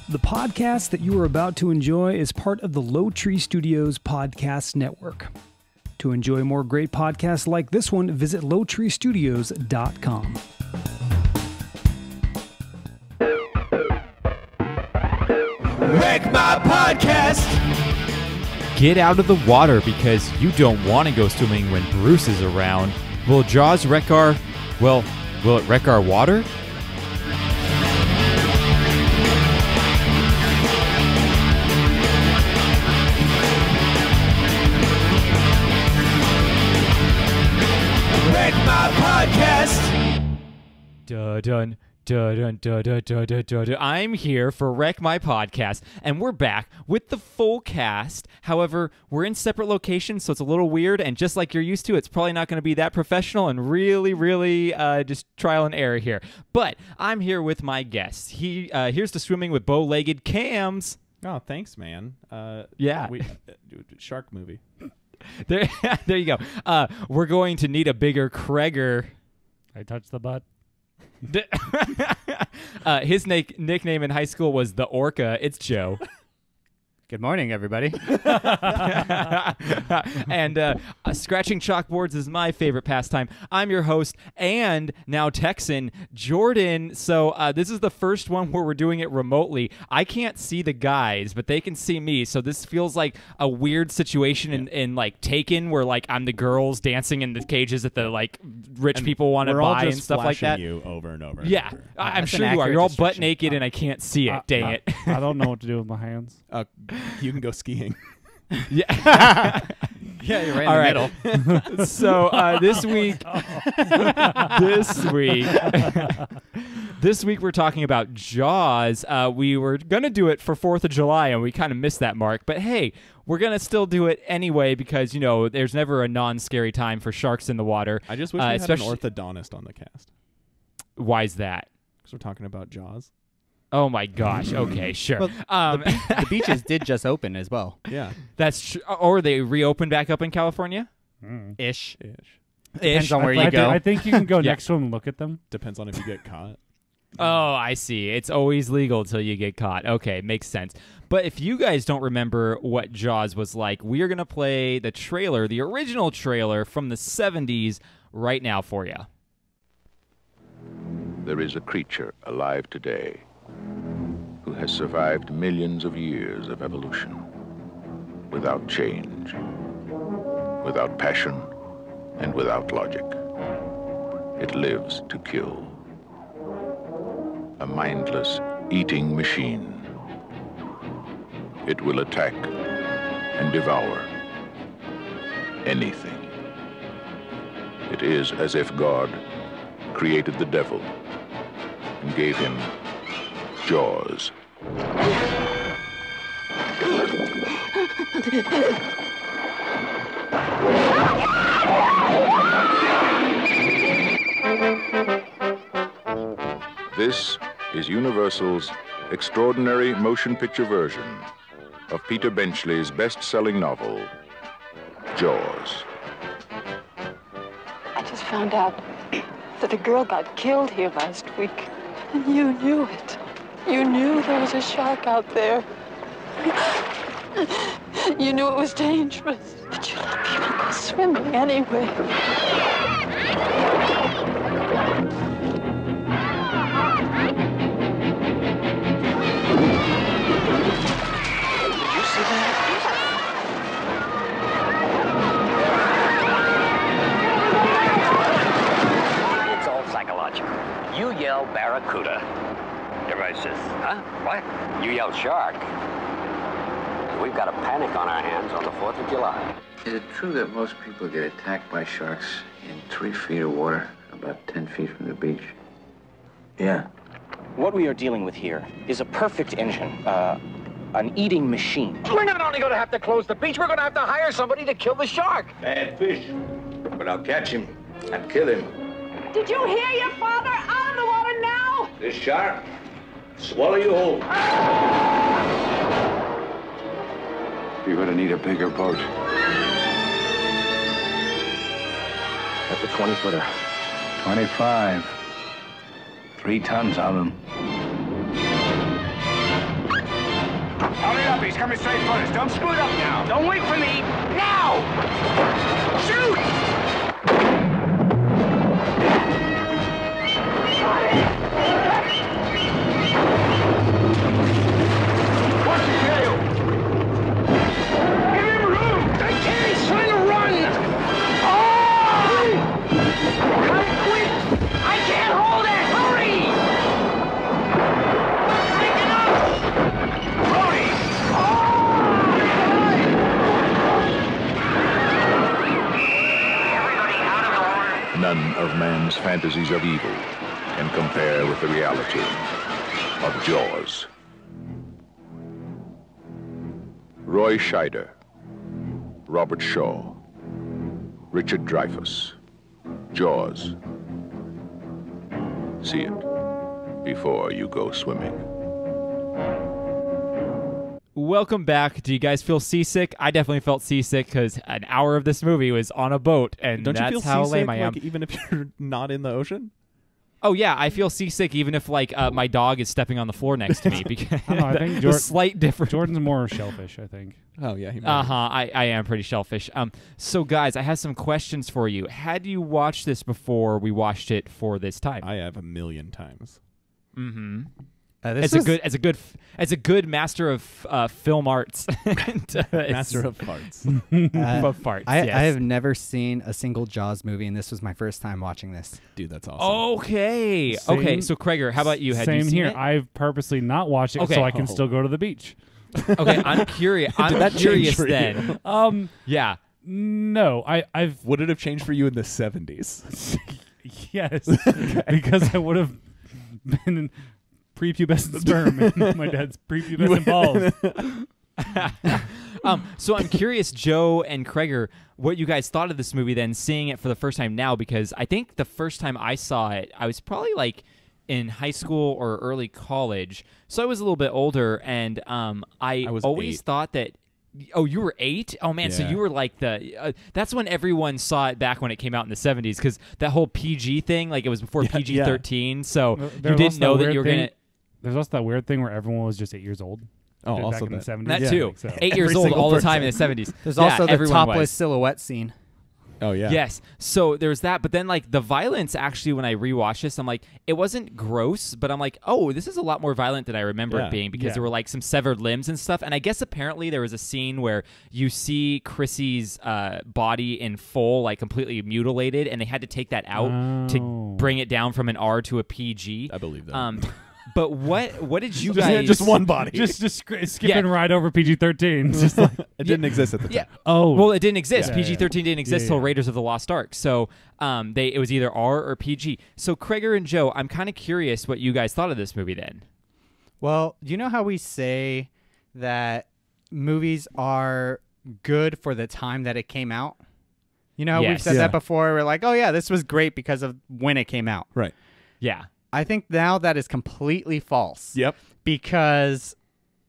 The podcast that you are about to enjoy is part of the LOWTREE Studios podcast network. To enjoy more great podcasts like this one, visit lowtreestudios.com. Wreck My Podcast! Get out of the water because you don't want to go swimming when Bruce is around. Will Jaws wreck our... well, will it wreck our water? Wreck My Podcast! Dun-dun. I'm here for Wreck My Podcast, and we're back with the full cast. However, we're in separate locations, so it's a little weird, and just like you're used to, it's probably not going to be that professional and really just trial and error here. But I'm here with my guests. Here's to swimming with bow-legged Cams. Oh, thanks, man. Yeah. Shark movie. There you go. We're going to need a bigger Kreger. I touched the butt. His nickname in high school was the Orca. It's Joe. Good morning, everybody. And scratching chalkboards is my favorite pastime. I'm your host and now Texan, Jordan. So this is the first one where we're doing it remotely. I can't see the guys, but they can see me. So this feels like a weird situation in like Taken, where like I'm the girls dancing in the cages that the like rich people want to buy and stuff like that. You over and over. Yeah, and over. I'm sure you are. You're all butt naked and I can't see it. Dang it. I don't know what to do with my hands. You can go skiing. Yeah. Yeah, you're right All in the middle. So this week we're talking about Jaws. We were gonna do it for 4th of July, and we kind of missed that mark. But hey, we're gonna still do it anyway because you know there's never a non-scary time for sharks in the water. I just wish we had an orthodontist on the cast. Why's that? Because we're talking about Jaws. Oh my gosh. Okay, sure. Well, the beaches did just open as well. Yeah. That's true. Or they reopened back up in California. Ish. Depends on where you go. I think you can go next to them and look at them. Depends on if you get caught. Oh, I see. It's always legal until you get caught. Okay, makes sense. But if you guys don't remember what Jaws was like, we are going to play the trailer, the original trailer from the 70s right now for you. There is a creature alive today who has survived millions of years of evolution without change, without passion, and without logic. It lives to kill. A mindless eating machine. It will attack and devour anything. It is as if God created the devil and gave him jaws. This is Universal's extraordinary motion picture version of Peter Benchley's best-selling novel, Jaws. I just found out that a girl got killed here last week, and you knew it. You knew there was a shark out there. You knew it was dangerous, but you let people go swimming anyway. Did you see that? It's all psychological. You yell barracuda. Everybody says, huh? What? You yell shark. We've got a panic on our hands on the 4th of July. Is it true that most people get attacked by sharks in 3 feet of water, about 10 feet from the beach? Yeah. What we are dealing with here is a perfect engine, an eating machine. We're not only going to have to close the beach, we're going to have to hire somebody to kill the shark. Bad fish. But I'll catch him and kill him. Did you hear your father? Out of the water now! This shark, swallow you whole. You're gonna need a bigger boat. That's a 20-footer. 25. 3 tons of them. Hurry up, he's coming straight for us. Don't screw it up now. Don't wait for me. Now! Shoot! What's the tail? Give him room! I can't, he's trying to run! Oh! Quint! I can't hold it! Hurry! Break it up! Brody! None of man's fantasies of evil can compare with the reality of Jaws. Roy Scheider, Robert Shaw, Richard Dreyfuss, Jaws. See it before you go swimming. Welcome back. Do you guys feel seasick? I definitely felt seasick because an hour of this movie was on a boat, and Don't that's you feel how seasick, lame I am. like, even if you're not in the ocean? Oh yeah, I feel seasick even if like my dog is stepping on the floor next to me because I don't know, I think the slight difference. Jordan's more shellfish, I think. Oh yeah, he might. I am pretty shellfish. So guys, I have some questions for you. Had you watched this before we watched it for this time? I have 1,000,000 times. Mm-hmm. As a good master of film arts, Master of farts. Of farts. I yes. have never seen a single Jaws movie, and this was my first time watching this. Dude, that's awesome. Okay. Same- Okay. So Krager, how about you? Had Same you seen here. it? I've purposely not watched it Okay. so I can still go to the beach. Okay, I'm curious. I'm that change curious for you? then. Yeah. No, I've Would it have changed for you in the 70s? yes, because I would have been in prepubescent sperm and my dad's prepubescent balls. So I'm curious, Joe and Krager, what you guys thought of this movie then, seeing it for the first time now, because I think the first time I saw it, I was probably like in high school or early college, so I was a little bit older, and I was always 8. thought that. Oh, you were 8? Oh man, so Yeah. you were like the. That's when everyone saw it back when it came out in the 70s, because that whole PG thing, like it was before PG-13, so you There's didn't also know that that you were weird gonna. thing- There's also that weird thing where everyone was just 8 years old. Oh, back also in the that. 70s. That Yeah. too. So. 8 years Every old single all the time in person. the 70s. There's Yeah, also the everyone topless was. silhouette scene. Oh yeah. Yes. So there's that, but then like the violence actually when I rewatched this, I'm like, it wasn't gross, but I'm like, oh, this is a lot more violent than I remember Yeah. it being, because Yeah. there were like some severed limbs and stuff. And I guess apparently there was a scene where you see Chrissy's body in full, like completely mutilated, and they had to take that out to bring it down from an R to a PG. I believe that. But what did you guys? Just one body. Just skipping right over PG-13. Just like, it didn't exist at the time. Yeah. oh, Well, it didn't exist. Yeah. PG-13 didn't exist till Raiders of the Lost Ark. So it was either R or PG. So Krager and Joe, I'm kind of curious what you guys thought of this movie then. Well, you know how we say that movies are good for the time that it came out? You know how we've Yes. said Yeah. that before? We're like, oh yeah, this was great because of when it came out. Right. Yeah. I think now that is completely false. Yep. Because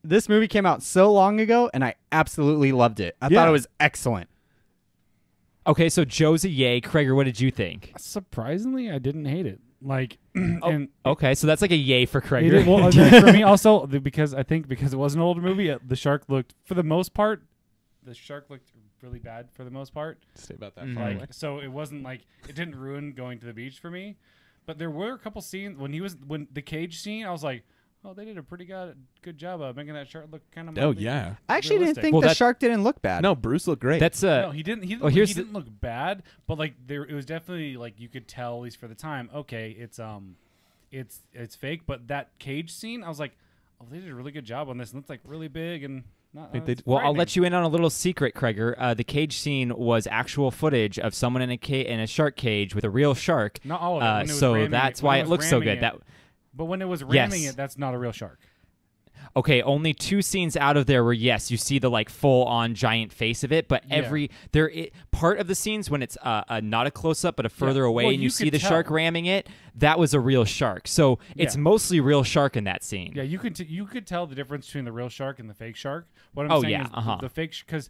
this movie came out so long ago, and I absolutely loved it. I Yeah. thought it was excellent. Okay, so Joe's a yay. Krager, what did you think? surprisingly, I didn't hate it. Like, Oh, and okay, so that's like a yay for it, Krager. well, for me also because I think because it was an older movie, the shark looked for the most part, really bad for the most part. Stay about that Mhm. far away. Like, so it wasn't like it didn't ruin going to the beach for me. But there were a couple scenes when the cage scene, I was like, oh, they did a pretty good job of making that shark look kind of. Oh yeah. I actually didn't realistic. think Well, the that- shark didn't look bad. No, Bruce looked great. That's No, he didn't. He Oh, here's didn't look bad, but like it was definitely like you could tell at least for the time. Okay, it's fake, but that cage scene, I was like, oh, they did a really good job on this. And it's like really big and not. Well, I'll let you in on a little secret, Krager. The cage scene was actual footage of someone in a shark cage with a real shark. Not all of it. When it was So ramming that's when why it it was looks so ramming good. it- But when it was ramming it, that's not a real shark. Okay, only 2 scenes out of there where yes, you see the like full on giant face of it, but part of the scenes when it's not a close up but a further away Well, and you you see could the shark tell. ramming it, that was a real shark. So it's Yeah. mostly real shark in that scene. Yeah, you could tell the difference between the real shark and the fake shark. What I'm Oh, saying yeah, is uh-huh. the fake because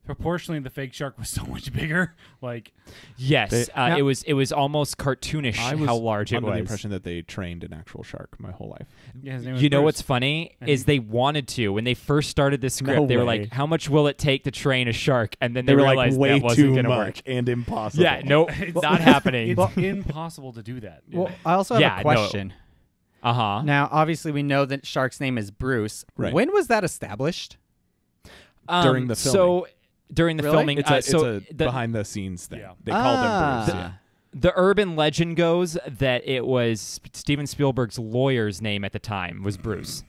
proportionally the fake shark was so much bigger. Like, yes, it was almost cartoonish how large it was. Under the impression that they trained an actual shark my whole life. Yeah, his name was You know Bruce. what's funny is they wanted to when they first started this script. They were like, "How much will it take to train a shark?" And then they were realized like, way that wasn't too going to much work and impossible. Yeah, no, it's not happening. It's impossible to do that. Well, I also have a question. No. Now, obviously, we know that shark's name is Bruce. Right. When was that established? During the filming. So during the filming, it's a behind the scenes thing. They called him Bruce. Yeah. The urban legend goes that it was Steven Spielberg's lawyer's name at the time was Bruce.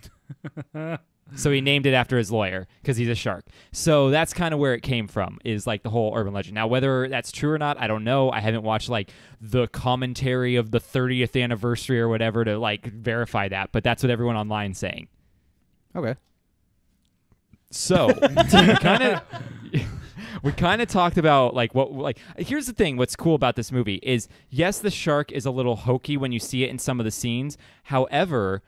So he named it after his lawyer because he's a shark. So that's kind of where it came from, is like the whole urban legend. Now, whether that's true or not, I don't know. I haven't watched like the commentary of the 30th anniversary or whatever to like verify that, but that's what everyone online's saying. Okay. So we kind of talked about here's the thing. What's cool about this movie is, yes, the shark is a little hokey when you see it in some of the scenes. However,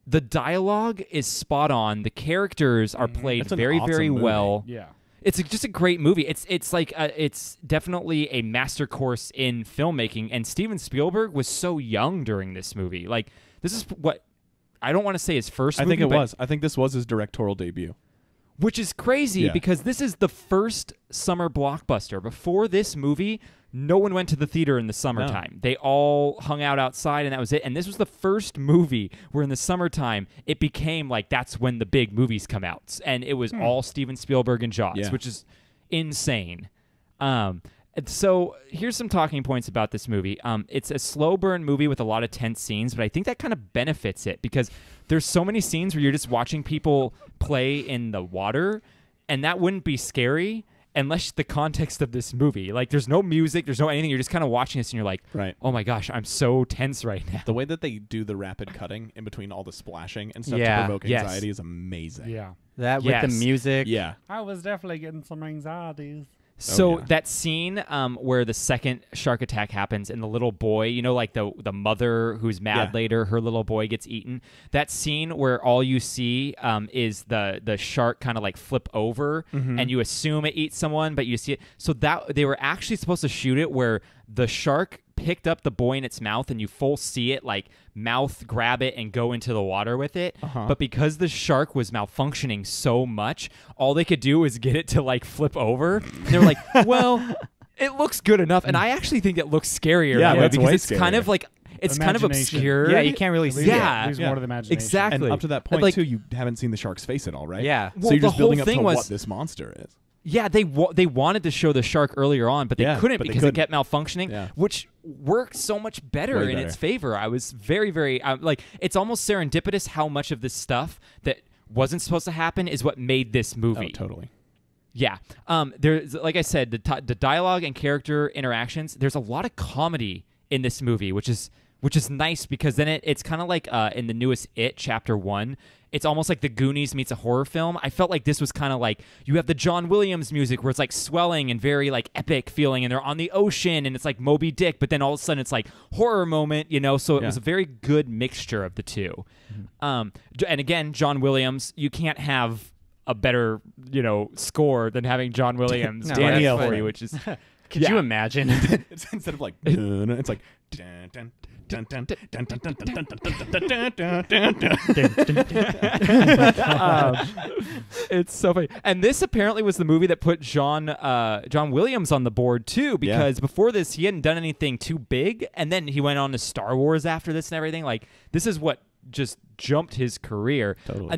the dialogue is spot on. The characters are played very, awesome very movie. well. Yeah. It's just a great movie. It's definitely a master course in filmmaking. And Steven Spielberg was so young during this movie. Like, this is what I don't want to say his first movie. I think it was. I think this was his directorial debut. Which is crazy because this is the first summer blockbuster. Before this movie, no one went to the theater in the summertime. No. They all hung out outside, and that was it. And this was the first movie where in the summertime it became like that's when the big movies come out. And it was all Steven Spielberg and Jaws, which is insane. So here's some talking points about this movie. It's a slow burn movie with a lot of tense scenes, but I think that kind of benefits it because there's so many scenes where you're just watching people play in the water, and that wouldn't be scary unless the context of this movie. Like, there's no music, there's no anything. You're just kind of watching this, and you're like, oh my gosh, I'm so tense right now. The way that they do the rapid cutting in between all the splashing and stuff to provoke anxiety is amazing. Yeah. That with the music. Yeah. I was definitely getting some anxieties. So that scene where the second shark attack happens and the little boy, you know, like the mother who's mad later, her little boy gets eaten. That scene where all you see is the shark kind of like flip over and you assume it eats someone, but you see it. So that they were actually supposed to shoot it where the shark picked up the boy in its mouth and you full see it like mouth grab it and go into the water with it. But because the shark was malfunctioning so much, all they could do was get it to like flip over. They were like, well, it looks good enough. And I actually think it looks scarier that way because it's kind of like it's kind of obscure. Yeah, you can't really see it. Leaves more to the imagination. Exactly. And up to that point, too, you haven't seen the shark's face at all, right? Yeah. So you're just building up to what this monster is. Yeah, they wanted to show the shark earlier on, but they couldn't because it kept malfunctioning, which worked so much better in its favor. I was very, very it's almost serendipitous how much of this stuff that wasn't supposed to happen is what made this movie. Oh, totally. Yeah. There's, like I said, the dialogue and character interactions. There's a lot of comedy in this movie, which is nice because then it's kind of like in the newest It Chapter 1. It's almost like the Goonies meets a horror film. I felt like this was kind of like you have the John Williams music where it's like swelling and very like epic feeling, and they're on the ocean and it's like Moby Dick, but then all of a sudden it's like horror moment, you know. So it was a very good mixture of the two. And again, John Williams, you can't have a better score than having John Williams Danielle for you, which is. Could you imagine? It's instead of like it's like dun, dun, dun, dun, dun, dun, dun, dun, dun, dun, dun, dun. It's so funny. And this apparently was the movie that put John Williams on the board too, because before this he hadn't done anything too big, and then he went on to Star Wars after this and everything. Like, this is what just jumped his career. Totally.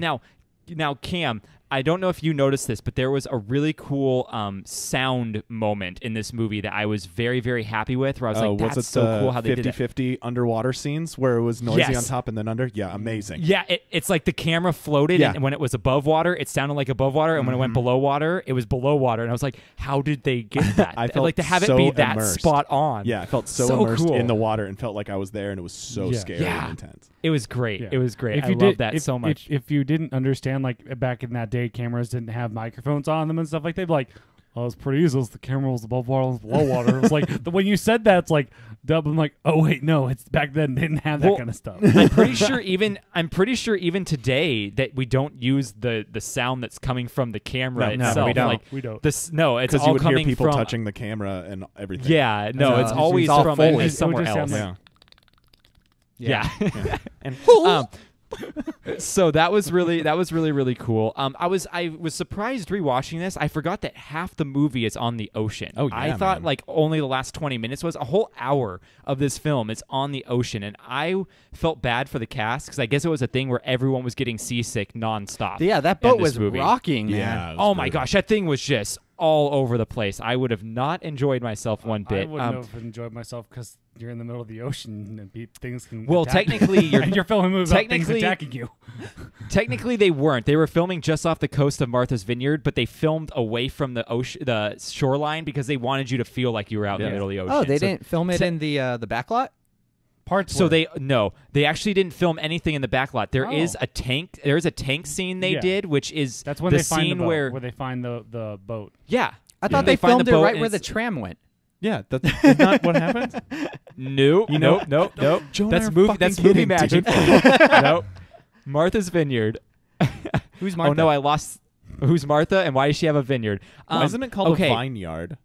Now, Cam, I don't know if you noticed this, but there was a really cool sound moment in this movie that I was very, very happy with, where I was like, that's so cool how they did it. 50-50 underwater scenes where it was noisy on top and then under? Yeah, amazing. Yeah, it's like the camera floated, and when it was above water, it sounded like above water, and when it went below water, it was below water. And I was like, how did they get that? I felt like to have so it be that immersed. spot on. Yeah, I felt so immersed cool. in the water and felt like I was there, and it was so scary and intense. It was great. Yeah. It was great. I love that so much. If you didn't understand, like back in that day, cameras didn't have microphones on them and stuff like that, they'd be like, it's pretty easy. The camera was above water, was below water. It was like when you said that, it's like, I'm like, oh wait, no, it's back then they didn't have that kind of stuff. I'm pretty sure even today that we don't use the sound that's coming from the camera itself. No, we don't. Like, we don't. It's all you would coming hear people from touching the camera and everything. Yeah, no, it's always all from Foley. somewhere It would else. just sound Yeah. And So that was really cool. I was surprised rewatching this. I forgot that half the movie is on the ocean. Oh, yeah, I thought man. like only the last 20 minutes was. A whole hour of this film is on the ocean, and I felt bad for the cast because I guess it was a thing where everyone was getting seasick nonstop. Yeah, that in boat this was movie. rocking, man. Yeah, it was Oh my brutal. gosh, that thing was just all over the place. I would have not enjoyed myself one bit. I wouldn't have enjoyed myself because you're in the middle of the ocean and things can. Well, attack technically, you. you're and you're filming movies about things technically- attacking you. Technically, they weren't. They were filming just off the coast of Martha's Vineyard, but they filmed away from the the shoreline because they wanted you to feel like you were out in the middle of the ocean. Oh, they So- didn't film it in the backlot? Parts. So were. they actually didn't film anything in the backlot. There is Oh. a tank. There is a tank scene they Yeah. did, which is That's when the they find the scene boat, where they find the boat. yeah. I thought They they find filmed the it boat right and where the it's- tram went. Yeah, that's not what happens. Nope. You know- Nope. Joe and I That's are movie. fucking That's movie kidding, magic. dude. Nope. Martha's Vineyard. Who's Martha? Oh no, I lost. Who's Martha, and why does she have a vineyard? Why isn't it called okay. a vineyard?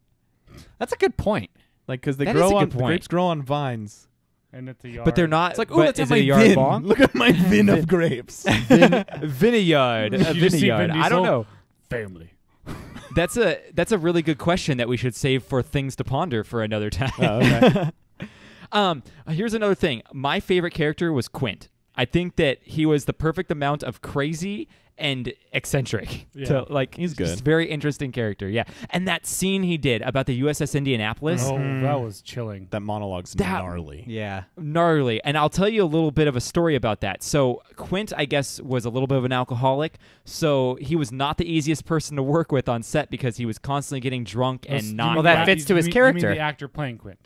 That's a good point. Like, because they That is a grow on good the point. grapes grow on vines. And it's a yard. But they're not. It's like, oh, but that's is my it a yard vin. bomb? Look at my vin of grapes. Vineyard. A You just see vineyard. Vin I don't Diesel? know. Family. That's a really good question that we should save for things to ponder for another time. Oh, okay. Here's another thing. My favorite character was Quint. I think that he was the perfect amount of crazy and eccentric. Yeah. He's good. Just very interesting character. Yeah. And that scene he did about the USS Indianapolis. Oh, that was chilling. That monologue's That- gnarly. Yeah. Gnarly. And I'll tell you a little bit of a story about that. So Quint, I guess, was a little bit of an alcoholic. So he was not the easiest person to work with on set because he was constantly getting drunk and not. Well, that fits to his You character. mean the actor playing Quint?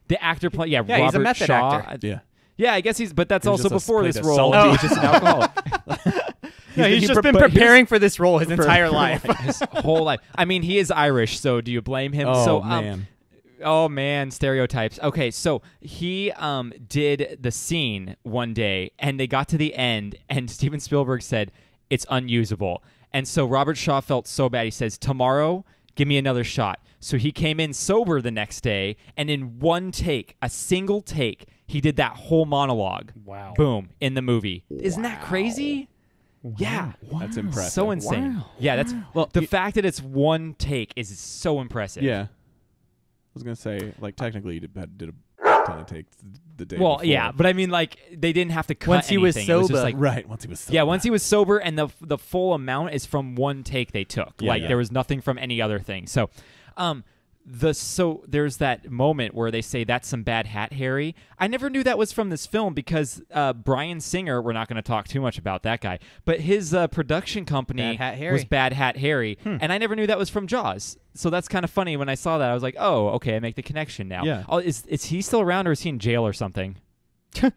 The actor play. Yeah, Yeah, Robert he's a method Shaw. actor. Yeah. Yeah, I guess he's. But that's He was also just before played this a role. soldier. He was just an alcoholic. No, he's He just been prepa- preparing for this role his entire life. His whole life. I mean, he is Irish, so do you blame him? Oh, so, man. Oh man, stereotypes. Okay, so he did the scene one day, and they got to the end, and Steven Spielberg said it's unusable, and so Robert Shaw felt so bad. He says, "Tomorrow, give me another shot." So he came in sober the next day, and in one take, a single take, he did that whole monologue. Wow. Boom, in the movie. Isn't that crazy? Yeah. That's impressive. So insane. Yeah, that's Well, the fact that it's one take is so impressive. Yeah. I was going to say, like, technically, you did a ton of takes the day Well, before. yeah, but I mean, like, they didn't have to cut Once he was anything. It just sober. like, Right, once he was sober. yeah, once he was sober, and the full amount is from one take they took. Yeah, like, yeah. there was nothing from any other thing. So, there's that moment where they say that's some bad hat, Harry. I never knew that was from this film because Bryan Singer, we're not going to talk too much about that guy, but his production company Bad Hat Harry. was Bad Hat Harry, and I never knew that was from Jaws. So that's kind of funny. When I saw that, I was like, oh, okay, I make the connection now. Yeah. Oh, is he still around, or is he in jail or something? I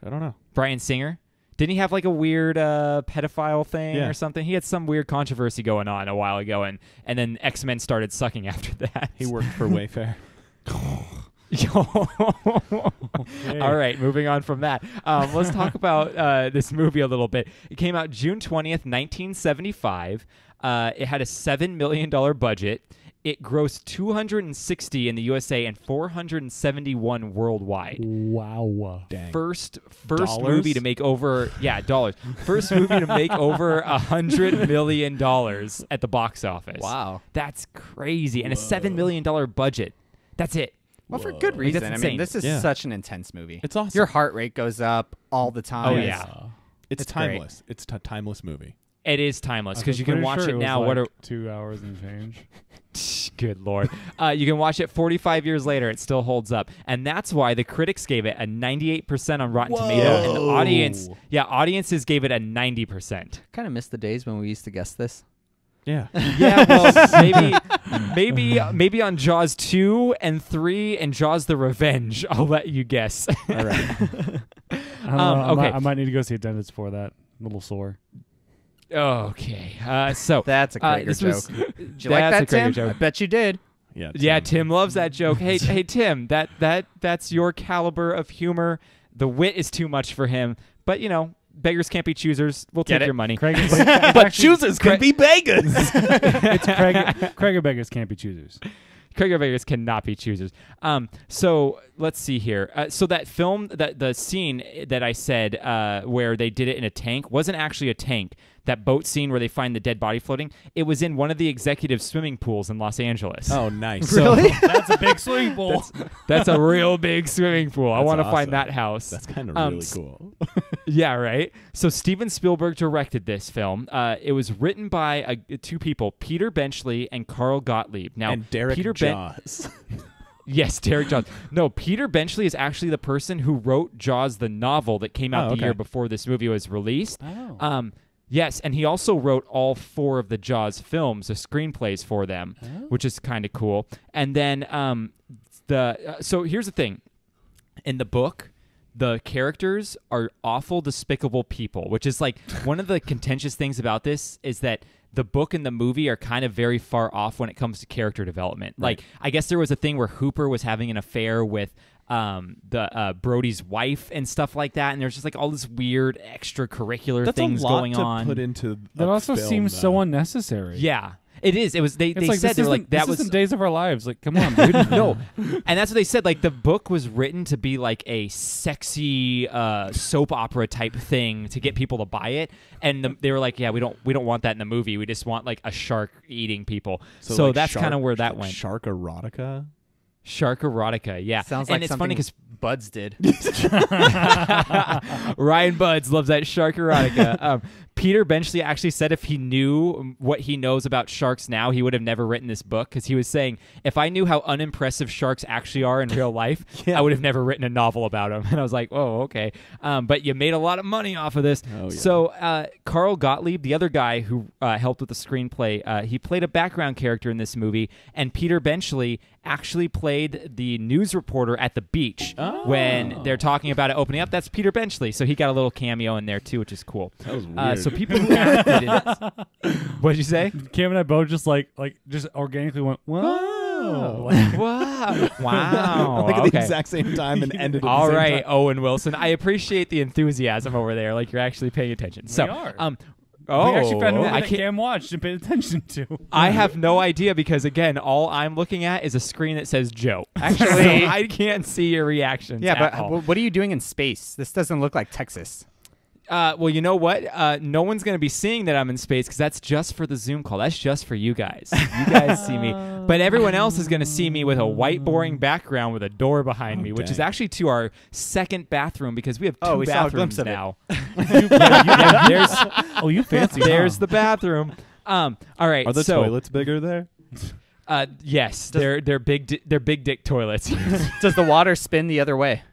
don't know. Bryan Singer? Didn't he have like a weird pedophile thing Yeah. or something? He had some weird controversy going on a while ago, and then X-Men started sucking after that. He worked for Wayfair. All right, moving on from that. Let's talk about this movie a little bit. It came out June 20th, 1975. It had a $7 million budget. It grossed 260 in the USA and 471 worldwide. Wow. Dang. First Dollars? movie to make over dollars. First movie to make over $100 million at the box office. Wow. That's crazy, and a $7 million budget. That's it. Well, for good That's reason. I insane. mean, this is Yeah. such an intense movie. It's awesome. Your heart rate goes up all the time. Oh, yeah. It's It's great. timeless. It's a timeless movie. It is timeless because you can watch it now. Like What are 2 hours and change? good lord? You can watch it 45 years later. It still holds up, and that's why the critics gave it a 98% on Rotten Tomatoes, and the audiences gave it a 90%. Kind of miss the days when we used to guess this. Yeah. Yeah, well, maybe on Jaws 2 and 3 and Jaws the Revenge. I'll let you guess. All right. I don't know, okay. I might need to go see a dentist for that. A little sore. Okay. So That's a Krager this joke. was- Did you like that's that, a Krager Tim? joke. I bet you did. Yeah, Tim loves that joke. Hey, Tim, that's your caliber of humor. The wit is too much for him, but beggars can't be choosers. We'll take your money. But choosers can be beggars. It's Krager beggars can't be choosers. Krager beggars cannot be choosers. So let's see here. So that film, the scene that I said where they did it in a tank wasn't actually a tank. That boat scene where they find the dead body floating, it was in one of the executive swimming pools in Los Angeles. Oh, nice. Really? That's a big swimming pool. That's a real big swimming pool. I want to awesome. find that house. That's kind of really cool. Yeah, right? So Steven Spielberg directed this film. It was written by two people, Peter Benchley and Carl Gottlieb. Now, And Derek Peter Jaws. Yes, Derek Jaws. No, Peter Benchley is actually the person who wrote Jaws, the novel that came out the year before this movie was released. Oh. Yes, and he also wrote all 4 of the Jaws films, the screenplays for them, which is kind of cool. And then so here's the thing. In the book, the characters are awful, despicable people, which is like one of the contentious things about this is that the book and the movie are kind of very far off when it comes to character development. Right. Like, I guess there was a thing where Hooper was having an affair with Brody's wife and stuff like that, and there's just like all this weird extracurricular things going on. Put into That also seems so unnecessary. Yeah, it is. It was. They said they were like that was Days of Our Lives. Like, come on, dude. No, and that's what they said. Like the book was written to be like a sexy soap opera type thing to get people to buy it, and they were like, yeah, we don't want that in the movie. We just want like a shark eating people. So like that's kind of where that went. Shark erotica. Shark erotica, yeah. Sounds like and it's something funny because Buds did. Ryan Buds loves that shark erotica. Peter Benchley actually said if he knew what he knows about sharks now, he would have never written this book because he was saying, if I knew how unimpressive sharks actually are in real life, I would have never written a novel about them. And I was like, oh, okay. But you made a lot of money off of this. Oh, yeah. So Carl Gottlieb, the other guy who helped with the screenplay, he played a background character in this movie, and Peter Benchley actually played the news reporter at the beach when they're talking about it opening up. That's Peter Benchley, so he got a little cameo in there too, which is cool. That was weird. So people who acted in it, what'd you say? Cam and I both just just organically went, whoa. Wow. Like at Okay. the exact same time and ended at All the same right, time. Owen Wilson. I appreciate the enthusiasm over there. Like you're actually paying attention. So, We are. We actually found a movie I that can't. Cam watched and paid attention to. I have no idea because again, all I'm looking at is a screen that says Joe. Actually- So I can't see your reactions. Yeah, at but all. what are you doing in space? This doesn't look like Texas. Well, you know what? No one's going to be seeing that I'm in space because that's just for the Zoom call. That's just for you guys. You guys see me. But everyone else is going to see me with a white, boring background with a door behind me, which is dang. actually to our second bathroom because we have two we saw a glimpse bathrooms of now. it. You fancy. There's the bathroom. All right. Are the so, toilets bigger there? Yes, they're big. They're big dick toilets. Does the water spin the other way?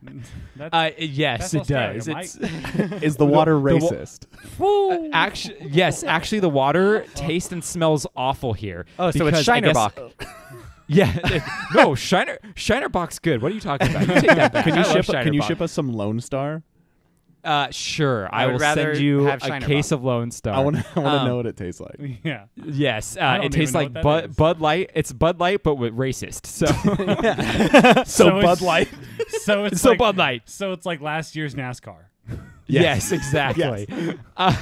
Yes, That's it does. Australia, Is the water racist? Actually, the water tastes and smells awful here. Oh, so it's because I guess- Shinerbach. Yeah, no, Shinerbach's good. What are you talking about? You take that back. Can you I love ship? Can you Shinerbach. ship us some Lone Star? Sure, I would will rather send you have a Shinerbach. case of Lone Star. I want to know what it tastes like. Yeah. Yes, I don't it tastes even know like what that is. Bud Light. It's Bud Light, but with racist. So, So Bud it's- Light. So it's so like, Bud Light. So it's like last year's NASCAR. Yes, exactly. All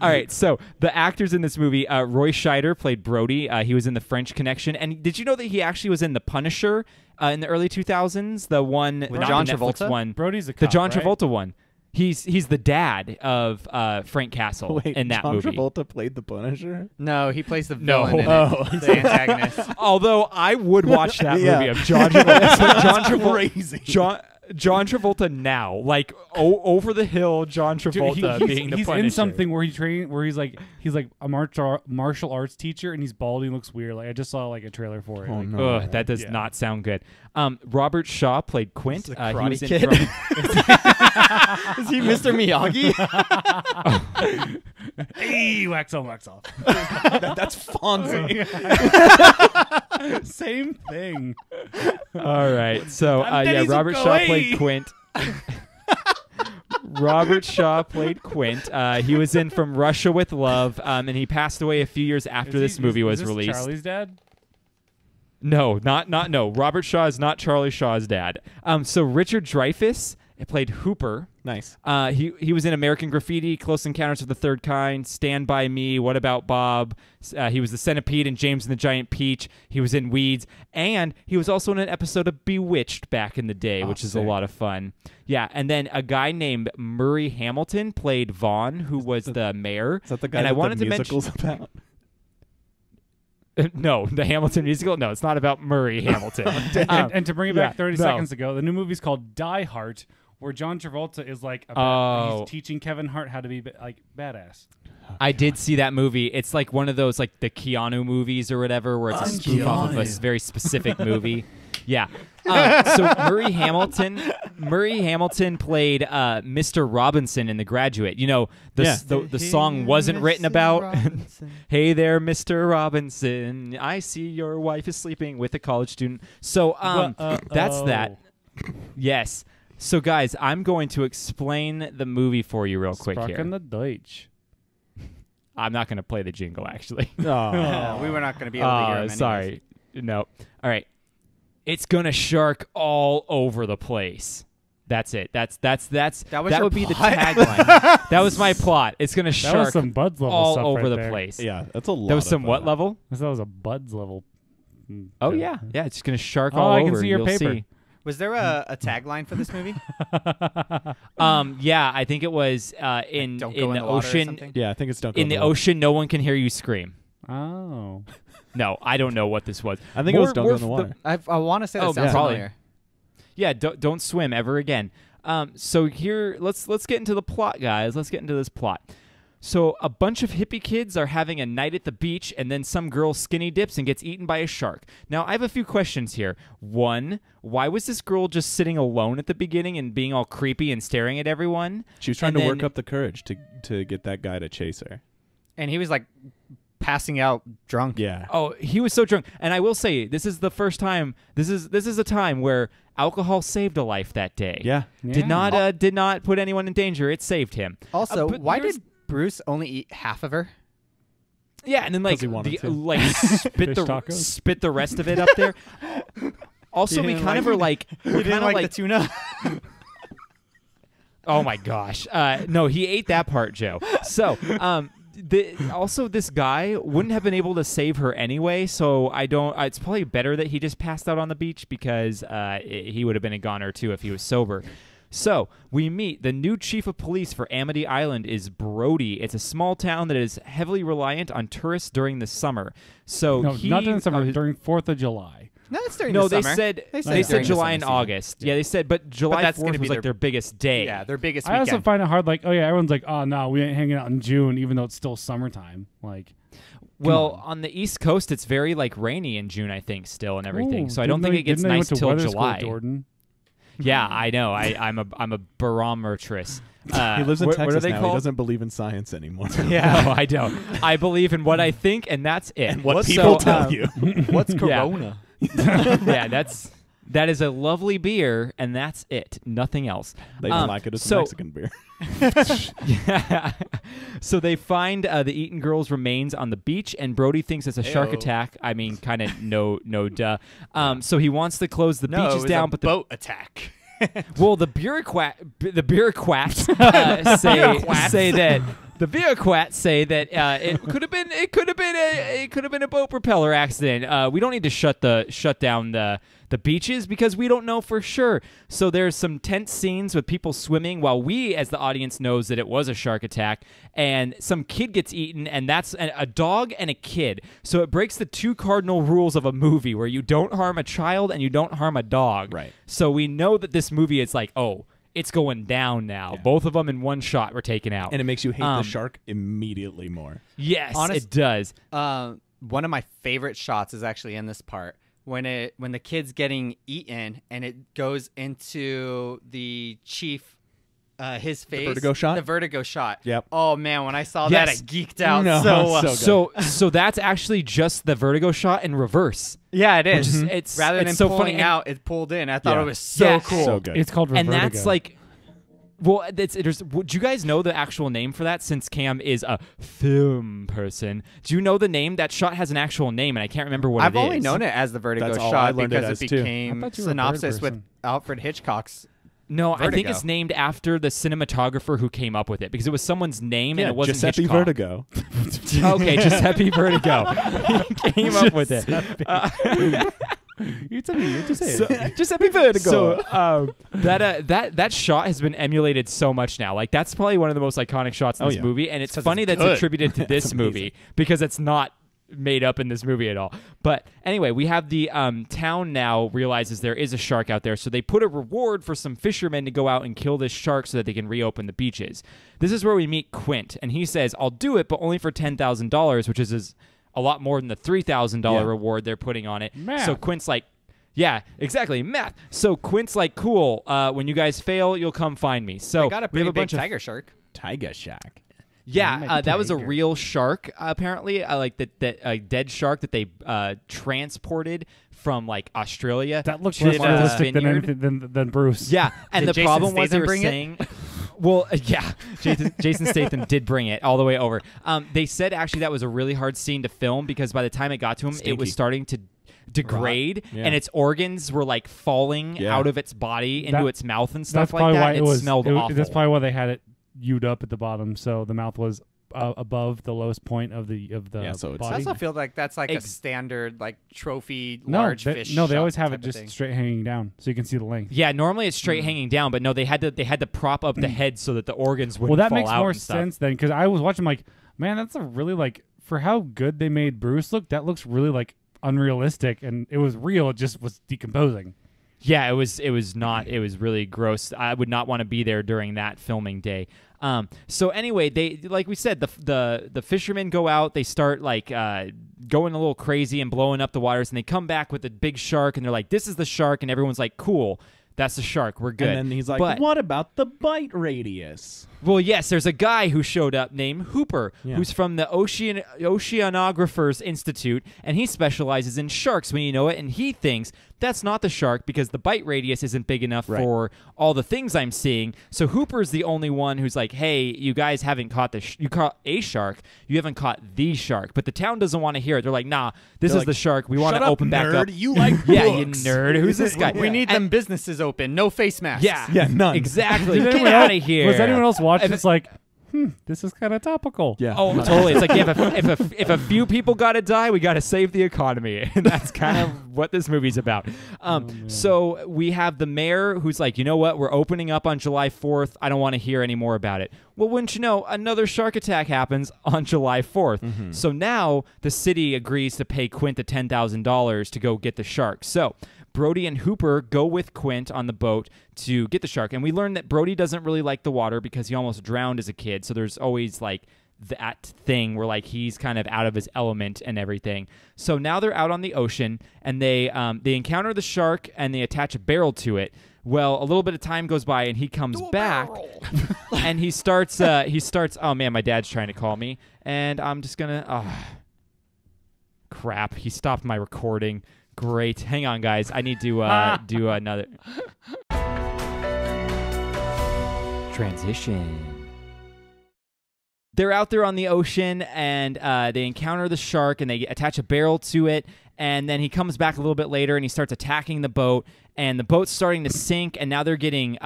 right, so the actors in this movie, Roy Scheider played Brody. He was in The French Connection. And did you know that he actually was in The Punisher in the early 2000s? The one, With not John the Netflix Travolta? one. Brody's a The cop, John right? Travolta one. He's the dad of Frank Castle Wait, in that John movie. Travolta played the Punisher? No, he plays the No. villain in Oh. it, the antagonist. Although I would watch that Yeah. movie of John Travolta. John Travolta. Crazy. John Travolta now, like over the hill, John Travolta Dude, being the he's Punisher. in something where he's like a martial arts teacher and he's bald and looks weird. Like I just saw like a trailer for it. Oh, Like, no. Ugh, that does Yeah. not sound good. Robert Shaw played Quint. The He Karate was in Kid? from- Is he Mr. Miyagi? Hey, wax on, wax off. That's Fonzie. Same thing. All right, so I'm yeah, Denny Robert Zuko, Shaw hey! played Quint. Robert Shaw played Quint. He was in From Russia with Love, and he passed away a few years after this movie was is this released. Charlie's dad? No, no. Robert Shaw is not Charlie Shaw's dad. So Richard Dreyfuss played Hooper. Nice. He was in American Graffiti, Close Encounters of the Third Kind, Stand By Me, What About Bob? He was the Centipede in James and the Giant Peach. He was in Weeds. And he was also in an episode of Bewitched back in the day, which is a lot of fun. Yeah, and then a guy named Murray Hamilton played Vaughn, who was the mayor. Is that the guy and that I wanted the to musical's mention, about? No, the Hamilton musical? No, it's not about Murray Hamilton. And to bring it back 30 seconds ago, the new movie's called Die Hard, where John Travolta is like he's teaching Kevin Hart how to be like badass. I did see that movie. It's like one of those like the Keanu movies or whatever, where it's a spoof off of a very specific movie. Yeah. So Murray Hamilton played Mr. Robinson in The Graduate. You know, the song wasn't written about. Hey there, Mr. Robinson. I see your wife is sleeping with a college student. So that's that. Yes. So, guys, I'm going to explain the movie for you real quick here. Sprachen the Deutsch. I'm not going to play the jingle, actually. Oh, we were not going to be able to hear him anyways. Sorry. No. All right. It's going to shark all over the place. That's it. That would be the tagline. That was my plot. It's going to shark some Buds level all stuff over right the there. place. Yeah, that's a lot. That was some what level? That was a Buds level. Oh, yeah. Yeah, it's going to shark all over. I can see your You'll paper. See. Was there a tagline for this movie? Yeah, I think it was in Don't in go in the the water or ocean. something? Yeah, I think it's Don't Go in the water. ocean. No one can hear you scream. Oh. No, I don't know what this was. I think it was Don't Go in the Water. I want to say that sounds probably. familiar. Yeah, don't swim ever again. So here, let's get into the plot, guys. Let's get into this plot. So a bunch of hippie kids are having a night at the beach, and then some girl skinny dips and gets eaten by a shark. Now, I have a few questions here. One, why was this girl just sitting alone at the beginning and being all creepy and staring at everyone? She was trying to work up the courage to get that guy to chase her. And he was like passing out drunk. Yeah. Oh, he was so drunk. And I will say, this is the first time. This is a time where alcohol saved a life that day. Yeah. Did not put anyone in danger. It saved him. Also, but why did Bruce only eat half of her? Yeah, and then like he wanted to. spit the rest of it up there. Also, we kind of are like We didn't like the tuna. Oh my gosh! No, he ate that part, Joe. So, also this guy wouldn't have been able to save her anyway. So I don't. It's probably better that he just passed out on the beach because he would have been a goner too if he was sober. So we meet the new chief of police for Amity Island is Brody. It's a small town that is heavily reliant on tourists during the summer. So not during the summer, during 4th of July. No, it's during the summer. They said July and season. August. Yeah, they said, but July 4th was like their biggest day. Yeah, their biggest I weekend. also find it hard, like, oh yeah, everyone's like, oh no, we ain't hanging out in June, even though it's still summertime. Like, well, on the East Coast, it's very like rainy in June, I think, still and everything. Ooh, So I don't think it gets nice till July. Jordan. Yeah, I know. I'm a barometress. He lives in what Texas are they now. called? He doesn't believe in science anymore. Yeah, no, I don't. I believe in what I think, and that's it. And what people tell you. What's Corona? Yeah, that is a lovely beer, and that's it. Nothing else. They like it as a Mexican beer. Yeah. So they find the eaten girl's remains on the beach, and Brody thinks it's a shark attack. I mean, kind of no duh. So he wants to close the beaches down, but the boat attack. Well, the bureaucrats say that the bureaucrats say that it could have been a boat propeller accident. We don't need to shut down the beaches because we don't know for sure. So there's some tense scenes with people swimming while we, as the audience, knows that it was a shark attack, and some kid gets eaten, and that's a dog and a kid. So it breaks the two cardinal rules of a movie where you don't harm a child and you don't harm a dog. Right. So we know that this movie is like, oh, it's going down now. Yeah. Both of them in one shot were taken out. And it makes you hate the shark immediately more. Yes, it does. One of my favorite shots is actually in this part. When the kid's getting eaten and it goes into the chief, his face. The vertigo shot? The vertigo shot. Yep. Oh, man, when I saw that, I geeked out So that's actually just the vertigo shot in reverse. Yeah, it is. It's rather than so pulling funny. out, it pulled in. I thought it was so cool. So good. It's called Revertigo. And that's like... Well, do you guys know the actual name for that? Since Cam is a film person, do you know the name? That shot has an actual name, and I can't remember what I've it is. only known it as the Vertigo That's all I shot learned because it it as, too. became I thought you were a synopsis third with person. Alfred Hitchcock's. No, I think Vertigo. it's named after the cinematographer who came up with it because it was someone's name and Yeah, it wasn't Giuseppe Hitchcock. Vertigo. Okay, Giuseppe Vertigo. He came up with it. You just say it. Giuseppe Vertigo. So that shot has been emulated so much now. Like that's probably one of the most iconic shots in this yeah. movie, and it's 'Cause funny it's that's good. attributed to this movie because it's not made up in this movie at all. But anyway, we have the town now realizes there is a shark out there, so they put a reward for some fishermen to go out and kill this shark so that they can reopen the beaches. This is where we meet Quint, and he says, "I'll do it, but only for $10,000, which is a lot more than the $3,000 reward they're putting on it." Math. So Quint's like, yeah, exactly, math. So Quint's like, cool, when you guys fail, you'll come find me. So I got a we have pretty a big bunch of tiger shark. Tiger Shack. yeah, that was a tiger. real shark, apparently, like that a dead shark that they transported from like Australia. That looks to less this realistic than vineyard. anything than Bruce. Yeah, and Did the Jason problem was they Statham were bring it? saying, well, yeah, Jason Statham did bring it all the way over. They said actually that was a really hard scene to film because by the time it got to him, it was Stinky. starting to degrade, Yeah. and its organs were like falling Yeah. out of its body into That- its mouth and That's stuff like probably that. why and it smelled awful. That's probably why they had it U'd up at the bottom, so the mouth was above the lowest point of the Yeah, so it's- I body. also feel like that's like a Ex- standard like trophy No, large they, fish. no, they shot always have type it of just thing. straight hanging down, so you can see the length. Yeah, normally it's straight hanging down, but no, they had to prop up the head so that the organs wouldn't Well, that fall makes out more and stuff. sense then, because I was watching like, man, that's a really like for how good they made Bruce look. That looks really like unrealistic, and it was real. It just was decomposing. Yeah, it was really gross. I would not want to be there during that filming day. So anyway, they like we said, the fishermen go out, they start like going a little crazy and blowing up the waters, and they come back with a big shark, and they're like, "This is the shark," and everyone's like, "Cool, that's the shark, we're good." And then he's like, But- what about the bite radius? Well, yes, there's a guy who showed up named Hooper, Yeah. who's from the Oceanographers Institute, and he specializes in sharks when you know it, and he thinks that's not the shark because the bite radius isn't big enough Right. for all the things I'm seeing. So Hooper's the only one who's like, hey, you guys haven't caught you caught a shark, you haven't caught the shark. But the town doesn't want to hear it. They're like, nah, this They're is like, the shark. We want "Shut to up, open back nerd. up. You like yeah, you books." nerd. Who's this guy? We need them businesses open. No face masks. Yeah, Yeah, none. Exactly. Did Get anyone out else- of here. Was anyone else watching? And- It's like, this is kind of topical. Yeah. Oh, totally. It's like if a few people got to die, we got to save the economy. And that's kind of what this movie's about. So we have the mayor who's like, you know what? We're opening up on July 4th. I don't want to hear any more about it. Well, wouldn't you know, another shark attack happens on July 4th. So now the city agrees to pay Quint the $10,000 to go get the shark. So Brody and Hooper go with Quint on the boat to get the shark. And we learn that Brody doesn't really like the water because he almost drowned as a kid. So there's always like that thing where like he's kind of out of his element and everything. So now they're out on the ocean and they encounter the shark and they attach a barrel to it. Well, a little bit of time goes by and he comes back and he starts, oh man, my dad's trying to call me and I'm just gonna, crap. He stopped my recording. Great. Hang on, guys. I need to do another transition. They're out there on the ocean, and they encounter the shark, and they attach a barrel to it, and then he comes back a little bit later, and he starts attacking the boat, and the boat's starting to sink, and now they're getting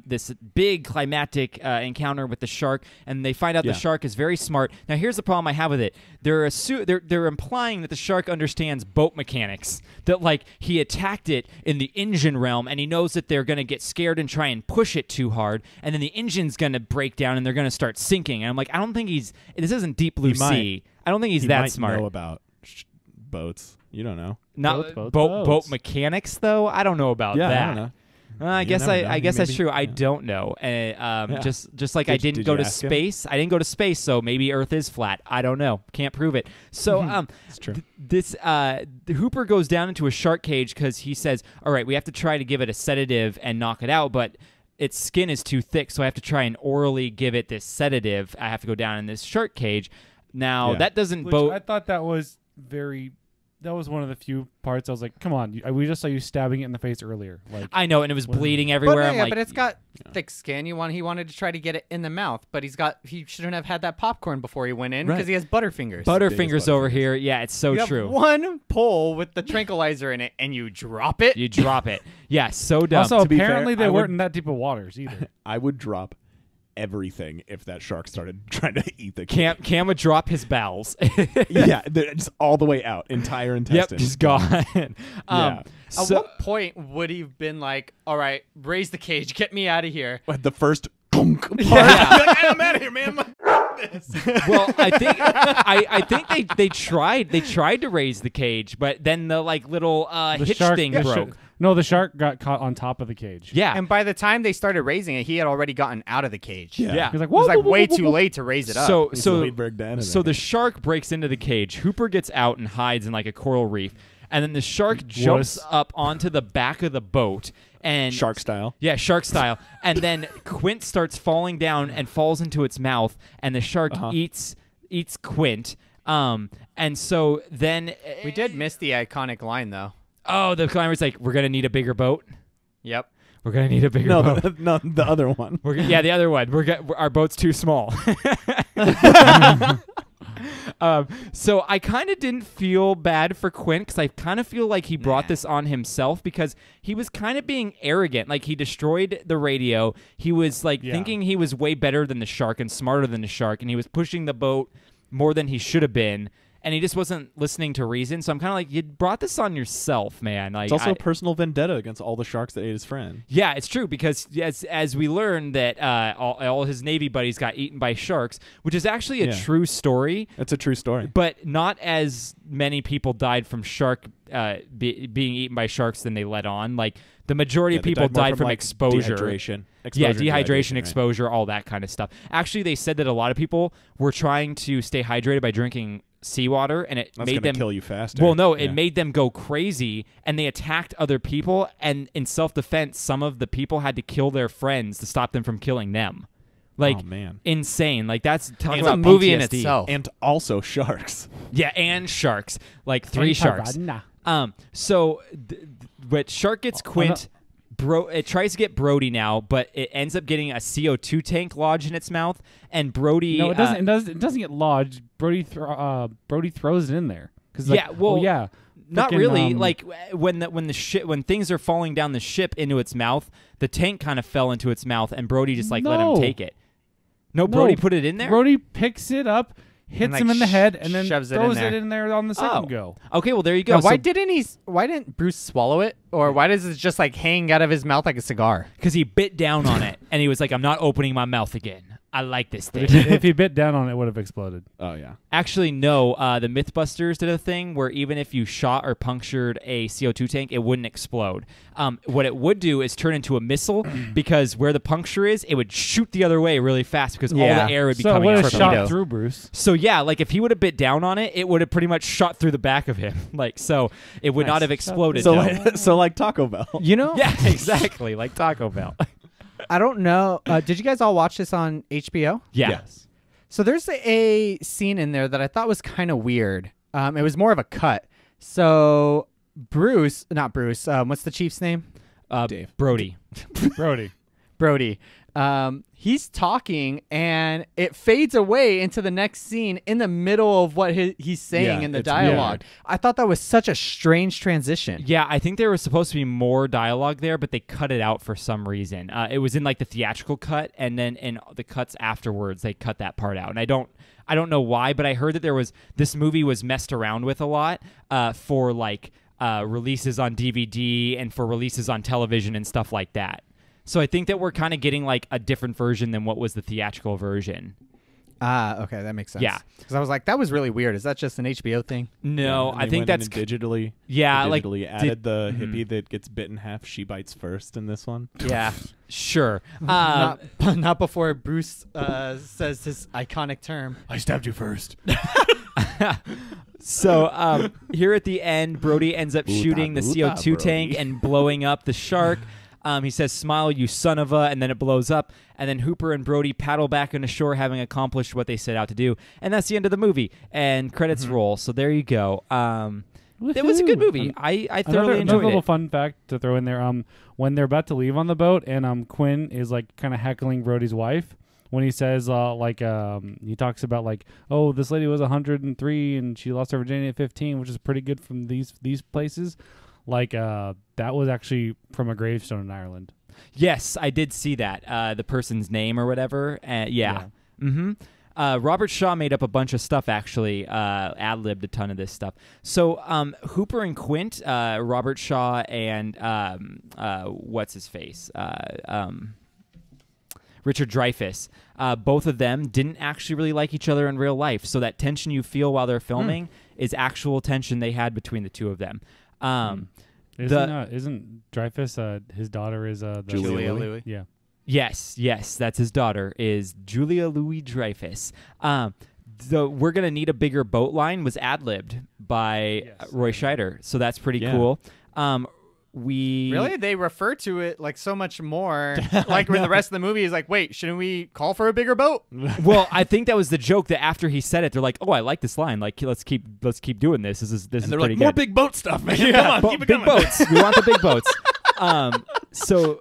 this big climactic encounter with the shark, and they find out the shark is very smart. Now, here's the problem I have with it. They're implying that the shark understands boat mechanics, that, like, he attacked it in the engine realm, and he knows that they're going to get scared and try and push it too hard, and then the engine's going to break down, and they're going to start sinking. And I'm like, I don't think this isn't Deep Blue Sea. I don't think he's that might smart. Know about boats. You don't know. Not Boats. boat mechanics, though. I don't know about Yeah, that. I don't know. I You guess never know. I guess that's Maybe- true. I yeah. don't know. Just like I didn't did go you to ask him? space. I didn't go to space, so maybe Earth is flat. I don't know. Can't prove it. So It's true. this Hooper goes down into a shark cage because he says, "All right, we have to try to give it a sedative and knock it out, but its skin is too thick, so I have to try and orally give it this sedative. I have to go down in this shark cage." Now Yeah. that doesn't Which bode. I thought that was very that was one of the few parts I was like, come on, we just saw you stabbing it in the face earlier. Like, I know, and it was bleeding everywhere. But, I'm like, but it's got thick skin. He wanted to try to get it in the mouth, but he shouldn't have had that popcorn before he went in because he has butterfingers. Butterfingers over here. Yeah, it's so you true. Have one pole with the tranquilizer in it, and you drop it. You drop it. Yeah, so dumb. Also, To be apparently fair, they weren't in that deep of waters either. I would drop everything if that shark started trying to eat the kid. Cam would drop his bowels. Yeah, just all the way out, entire intestine. Yep, just gone. Yeah. At what point would he have been like, all right, raise the cage, get me out of here? But the first gunk part. Yeah. Like, hey, I'm out of here, man. Well, I think they tried to raise the cage, but then the little hitch thing broke. No, the shark got caught on top of the cage. Yeah, And by the time they started raising it, he had already gotten out of the cage. Yeah. He was like, It was like whoa, way whoa, too whoa. late to raise it up. So the shark breaks into the cage. Hooper gets out and hides in like a coral reef, and then the shark jumps up onto the back of the boat and Shark style. Yeah, shark style. And then Quint starts falling down and falls into its mouth, and the shark eats Quint. And so then we did miss the iconic line though. Oh, the climber's like, we're gonna need a bigger boat. Yep. We're gonna need a bigger boat. The other one. Yeah, the other one. Our boat's too small. So I kind of didn't feel bad for Quint because I kind of feel like he brought this on himself because he was kind of being arrogant. Like he destroyed the radio. He was thinking he was way better than the shark and smarter than the shark, and he was pushing the boat more than he should have been. And he just wasn't listening to reason. So I'm kind of like, you brought this on yourself, man. Like, It's also a personal vendetta against all the sharks that ate his friend. Yeah, it's true because as we learned that all his Navy buddies got eaten by sharks, which is actually a true story. It's a true story. But not as many people died from being eaten by sharks than they let on. Like the majority of people died from exposure. Dehydration. Dehydration, exposure, all that kind of stuff. Actually, they said that a lot of people were trying to stay hydrated by drinking seawater, and it made them kill you faster. Well, no, it made them go crazy, and they attacked other people. And in self-defense, some of the people had to kill their friends to stop them from killing them. Like, oh, man. Insane. Like that's talking It's about a movie in PTSD. itself, and also sharks. Yeah, and sharks, like 3 sharks. So, but shark gets Quint. It tries to get Brody now, but it ends up getting a CO2 tank lodged in its mouth, and Brody. No, it doesn't. It doesn't get lodged. Brody throws it in there. Not really. When things are falling down the ship into its mouth, the tank kind of fell into its mouth, and Brody just let him take it. No, Brody put it in there. Brody picks it up, hits him in the head, and then shoves throws it in there on the second go. Okay, well there you go. Now, why didn't Bruce swallow it, or why does it just hang out of his mouth like a cigar? Because he bit down on it, and he was like, "I'm not opening my mouth again. I like this thing." If he bit down on it, it would have exploded. Oh, yeah. Actually, no. The Mythbusters did a thing where even if you shot or punctured a CO2 tank, it wouldn't explode. What it would do is turn into a missile because where the puncture is, it would shoot the other way really fast because all the air would be coming out. So it would have shot through Bruce. So yeah, if he would have bit down on it, it would have pretty much shot through the back of him. So it would not have exploded. So like Taco Bell. Yeah, exactly, like Taco Bell. I don't know. Did you guys all watch this on HBO? Yeah. Yes. So there's a scene in there that I thought was kind of weird. It was more of a cut. So not Bruce. What's the chief's name? Dave. Brody. Brody. He's talking, and it fades away into the next scene in the middle of what he's saying in the dialogue. I thought that was such a strange transition. Yeah, I think there was supposed to be more dialogue there, but they cut it out for some reason. It was in the theatrical cut, and then in the cuts afterwards, they cut that part out. And I don't know why, but I heard that this movie was messed around with a lot for releases on DVD and for releases on television and stuff like that. So I think that we're kind of getting a different version than what was the theatrical version. Okay, that makes sense. Yeah, because I was like, that was really weird. Is that just an HBO thing? No, I think that's digitally. Yeah, added the hippie that gets bit in half. She bites first in this one. Yeah, sure. Not before Bruce says his iconic term. I stabbed you first. So here at the end, Brody ends up shooting the CO2 tank and blowing up the shark. He says, "Smile, you son of a," and then it blows up. And then Hooper and Brody paddle back on the shore, having accomplished what they set out to do. And that's the end of the movie. And credits roll. So there you go. It was a good movie. I thoroughly enjoyed another little it. fun fact to throw in there. When they're about to leave on the boat, and Quinn is like kind of heckling Brody's wife when he says he talks about like, oh, this lady was 103 and she lost her virginity at 15, which is pretty good from these places. Like that was actually from a gravestone in Ireland. Yes, I did see that. The person's name or whatever. Yeah. Mm-hmm. Robert Shaw made up a bunch of stuff, actually, ad-libbed a ton of this stuff. So Hooper and Quint, Robert Shaw and what's-his-face? Richard Dreyfuss, both of them didn't actually really like each other in real life. So that tension you feel while they're filming is actual tension they had between the two of them. Isn't Dreyfuss, his daughter is Julia Louis? Yeah. Yes, that's his daughter, is Julia Louis-Dreyfus. We're Gonna Need a Bigger Boat line was ad-libbed by Roy Scheider, so that's pretty cool. Really? They refer to it like so much more. Like when the rest of the movie is like, wait, shouldn't we call for a bigger boat? Well, I think that was the joke that after he said it, they're like, oh, I like this line. Like, let's keep doing this. This is they're pretty like, good. more big boat stuff, man. Come on, keep it big coming. boats. We want the big boats. So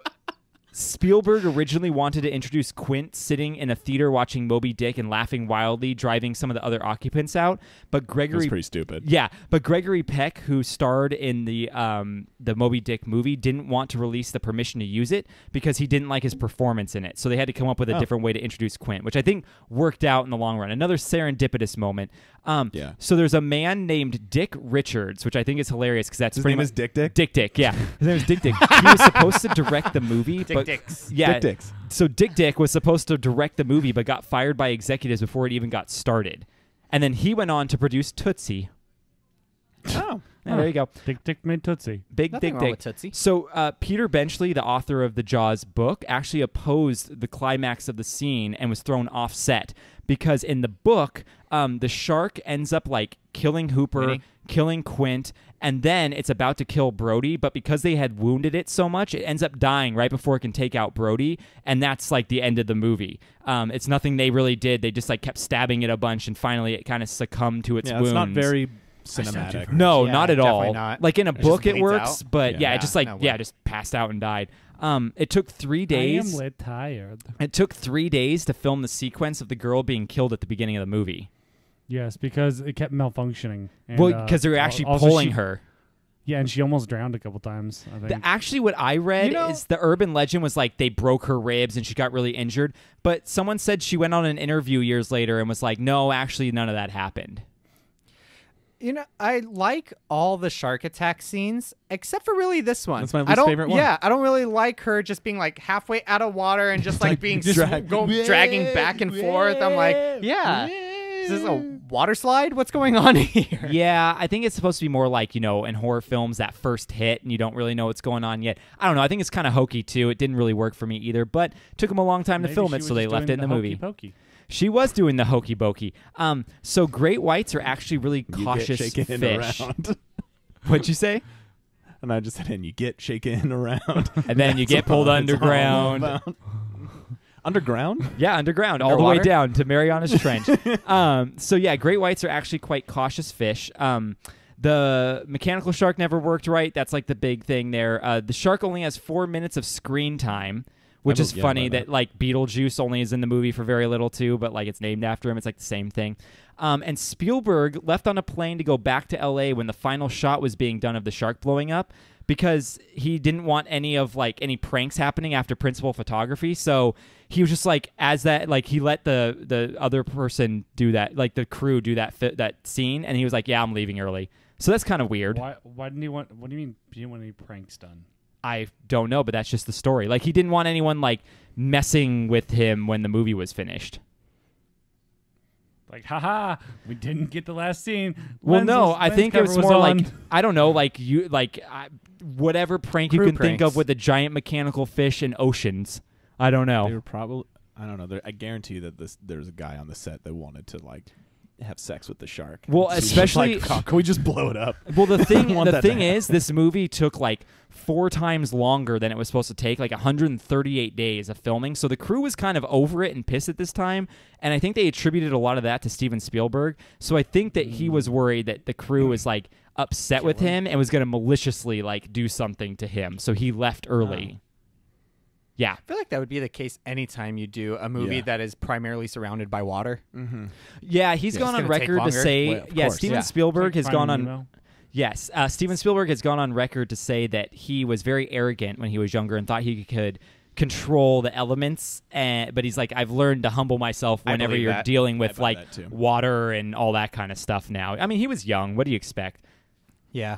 Spielberg originally wanted to introduce Quint sitting in a theater watching Moby Dick and laughing wildly, driving some of the other occupants out. But Gregory, that's pretty stupid. Yeah, but Gregory Peck, who starred in the Moby Dick movie, didn't want to release the permission to use it because he didn't like his performance in it. So they had to come up with a different way to introduce Quint, which I think worked out in the long run. Another serendipitous moment. So there's a man named Dick Richards, which I think is hilarious because that's his name is Dick Dick. Dick Dick, yeah, his name is Dick Dick. He was supposed to direct the movie, but Dicks. yeah, Dick Dicks. So Dick Dick was supposed to direct the movie, but got fired by executives before it even got started, and then he went on to produce Tootsie. Oh. Yeah, there you go. Dick Dick made Tootsie. Big Nothing Dick wrong Dick. with Tootsie. So Peter Benchley, the author of the Jaws book, actually opposed the climax of the scene and was thrown off set because in the book, the shark ends up like killing Hooper, killing Quint, and then it's about to kill Brody, but because they had wounded it so much, it ends up dying right before it can take out Brody, and that's like the end of the movie. It's nothing they really did. They just like kept stabbing it a bunch, and finally it kind of succumbed to its wounds. It's not very cinematic. No, Yeah, not at all. definitely not. Like in a book it bleeds works, out. but Yeah. it just just passed out and died. It took 3 I days. am tired. It took 3 days to film the sequence of the girl being killed at the beginning of the movie. Yes, because it kept malfunctioning. And, Well, because they were actually pulling her. Yeah, and she almost drowned a couple times, I think. Actually, what I read is the urban legend was like they broke her ribs and she got really injured. But someone said she went on an interview years later and was like, no, actually, none of that happened. You know, I like all the shark attack scenes, except for really this one. That's my least favorite one. Yeah, I don't really like her just being like halfway out of water and just like being dragging back and forth. I'm like, is this a water slide? What's going on here? Yeah, I think it's supposed to be more like, in horror films, that first hit and you don't really know what's going on yet. I don't know. I think it's kind of hokey, too. It didn't really work for me either, but it took them a long time to film it, so they left it in the movie. Pokey. She was doing the hokey pokey. So great whites are actually really cautious you get shaken fish. Around. What'd you say? And I just said, and you get shaken around. And then you get pulled underground. Underground? Yeah, underground, all the way down to Mariana's Trench. So yeah, great whites are actually quite cautious fish. The mechanical shark never worked right. That's like the big thing there. The shark only has 4 minutes of screen time, which is funny that like Beetlejuice only is in the movie for very little too, but like it's named after him. It's like the same thing. And Spielberg left on a plane to go back to L.A. when the final shot was being done of the shark blowing up because he didn't want any pranks happening after principal photography. So he was just like, he let the other person do that, like the crew do that scene, and he was like, yeah, I'm leaving early. So that's kind of weird. Why didn't he want? What do you mean? He didn't want any pranks done? I don't know, but that's just the story. Like, he didn't want anyone, like, messing with him when the movie was finished. Like, haha, we didn't get the last scene. Well, no, I think it was more on. like, I don't know, like, whatever prank you can think of with a giant mechanical fish in oceans. I don't know. They were probably, I don't know. I guarantee that there's a guy on the set that wanted to, like, have sex with the shark. Well, She's especially just like, can we just blow it up? Well, the thing is, this movie took like 4 times longer than it was supposed to take, like 138 days of filming. So the crew was kind of over it and pissed at this time, and I think they attributed a lot of that to Steven Spielberg. So I think that he was worried that the crew was like upset with him and was going to maliciously like do something to him. So he left early. Yeah. I feel like that would be the case anytime you do a movie that is primarily surrounded by water. Yeah, he's gone on record to say, Steven Spielberg has gone on. Yes, Steven Spielberg has gone on record to say that he was very arrogant when he was younger and thought he could control the elements, but he's like, I've learned to humble myself whenever you're dealing with like water and all that kind of stuff now. I mean, he was young. What do you expect? Yeah.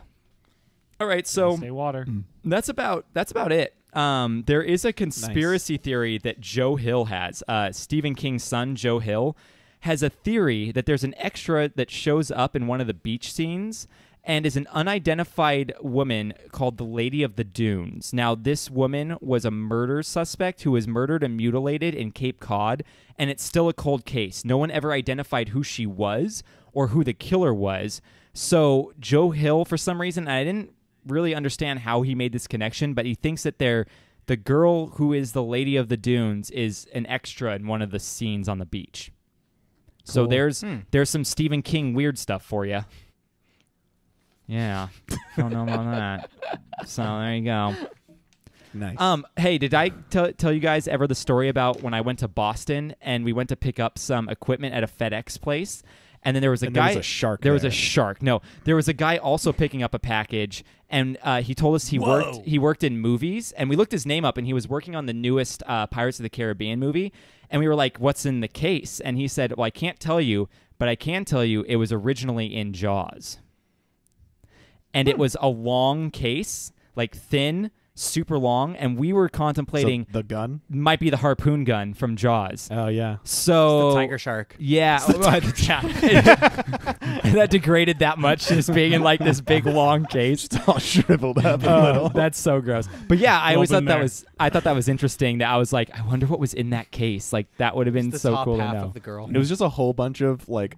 All right, so Say water. That's about it. There is a conspiracy theory that Joe Hill has. Stephen King's son, Joe Hill, has a theory that there's an extra that shows up in one of the beach scenes and is an unidentified woman called the Lady of the Dunes. Now, this woman was a murder suspect who was murdered and mutilated in Cape Cod, and it's still a cold case. No one ever identified who she was or who the killer was. So Joe Hill, for some reason, I didn't really understand how he made this connection, but he thinks that the girl who is the Lady of the Dunes is an extra in one of the scenes on the beach. Cool. So there's some Stephen King weird stuff for you. Yeah, don't know about that. So there you go. Nice. Hey, did I tell you guys ever the story about when I went to Boston and we went to pick up some equipment at a FedEx place? And then there was a guy. There was a shark. There was a shark. No, there was a guy also picking up a package, and he told us he worked in movies, and we looked his name up, and he was working on the newest Pirates of the Caribbean movie, and we were like, "What's in the case?" And he said, "Well, I can't tell you, but I can tell you it was originally in Jaws, and it was a long case, like thin." Super long, and we were contemplating the gun might be the harpoon gun from Jaws. Oh yeah, so it's the tiger shark. Yeah, that degraded that much, just being in like this big long case, it's all shriveled up. That's so gross. But yeah, I always thought that was interesting. That I was like, I wonder what was in that case. Like that would have been so top cool half to know. Of the girl. It was just a whole bunch of like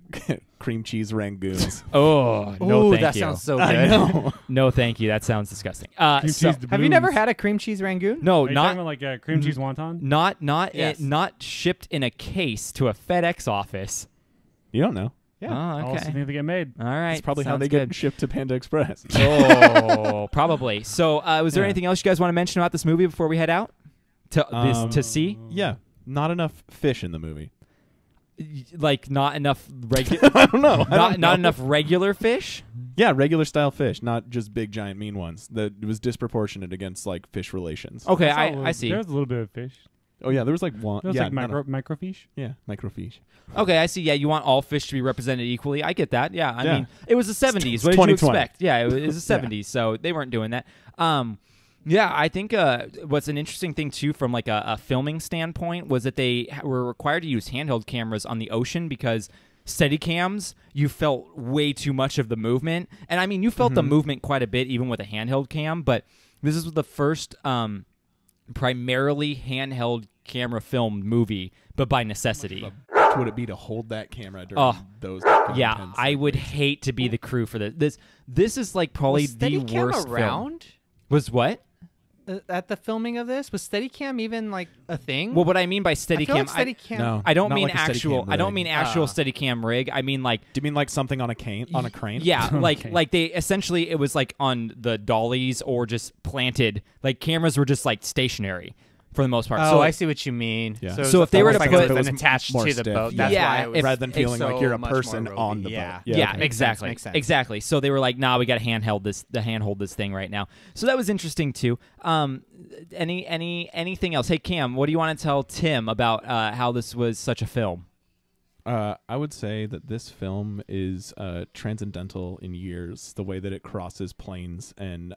cream cheese rangoons. Oh no, thank that you. Sounds so good. I know. No, thank you. That sounds disgusting. So, have you never had a cream cheese rangoon? No, Are you not talking about like a cream cheese wonton. Not shipped in a case to a FedEx office. You don't know. Yeah. Oh, All okay. they get made. All right. That's probably how Sounds they good. get shipped to Panda Express. Oh, probably. So, was there anything else you guys want to mention about this movie before we head out to see? Yeah, not enough fish in the movie. Like not enough regular. I don't know. Not enough regular fish. Yeah, regular style fish, not just big giant mean ones. That it was disproportionate against like fish relations. Okay, I see. There's a little bit of fish. Oh yeah, there was like one. There's like microfish. Yeah, microfiche. Okay, I see. Yeah, you want all fish to be represented equally. I get that. Yeah, I mean, it was the 70s. It's What did you 2020. expect? Yeah, it was the 70s, so they weren't doing that. Yeah, I think what's an interesting thing, too, from like a filming standpoint was that they were required to use handheld cameras on the ocean because Steadicams, you felt way too much of the movement. And, I mean, you felt the movement quite a bit even with a handheld cam, but this is the first primarily handheld camera filmed movie, but by necessity. Would it be to hold that camera during those? Yeah, I would hate to be the crew for this. This is like probably was the Steadicam worst around? film. Was what? At the filming of this, was Steadicam even like a thing? Well, what I mean by Steadicam, Steadicam. I don't not mean like a actual. Steadicam I don't rig. mean actual Steadicam rig. I mean like. Do you mean like something on a crane? Yeah, like they essentially it was like on the dollies or just planted. Like cameras were just like stationary for the most part. Oh, so I see what you mean. Yeah. So if they were to like put it was attached more to the stiff. boat, that's Yeah, why it was, rather than feeling like you're a so much person more on the rovey. boat. Yeah, Makes exactly. sense, makes sense. Exactly. So they were like, "Nah, we got to handhold this thing right now." So that was interesting too. Anything else? Hey Cam, what do you want to tell Tim about how this was such a film? I would say that this film is transcendental in years, the way that it crosses planes and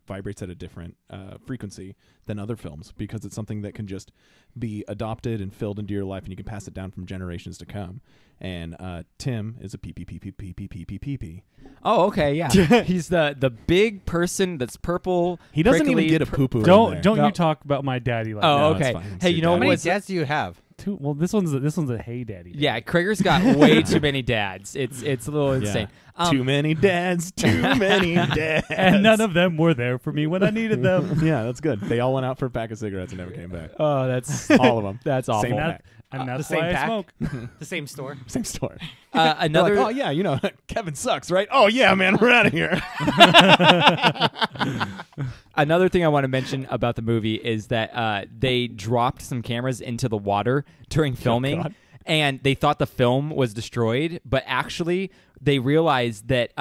vibrates at a different frequency than other films, because it's something that can just be adopted and filled into your life, and you can pass it down from generations to come. And Tim is a pee. Oh, okay, yeah. He's the big person that's purple. He doesn't even prickly, get a poo-poo. Don't No. you talk about my daddy like that. Oh, No, it's okay. fine. It's Hey, your you know How dad. many what's dads do you have? Well, this one's a hey daddy. Yeah, Krager's got way too many dads. It's a little insane. Too many dads. Too many dads. And none of them were there for me when I needed them. Yeah, that's good. They all went out for a pack of cigarettes and never came back. Oh, that's all of them. That's awful. Same pack. And that's the same why pack? I smoke. The same store. Same store. Another. Like, oh yeah, you know Kevin sucks, right? Oh yeah, man, we're out of here. Another thing I want to mention about the movie is that they dropped some cameras into the water during filming, and they thought the film was destroyed, but actually they realized that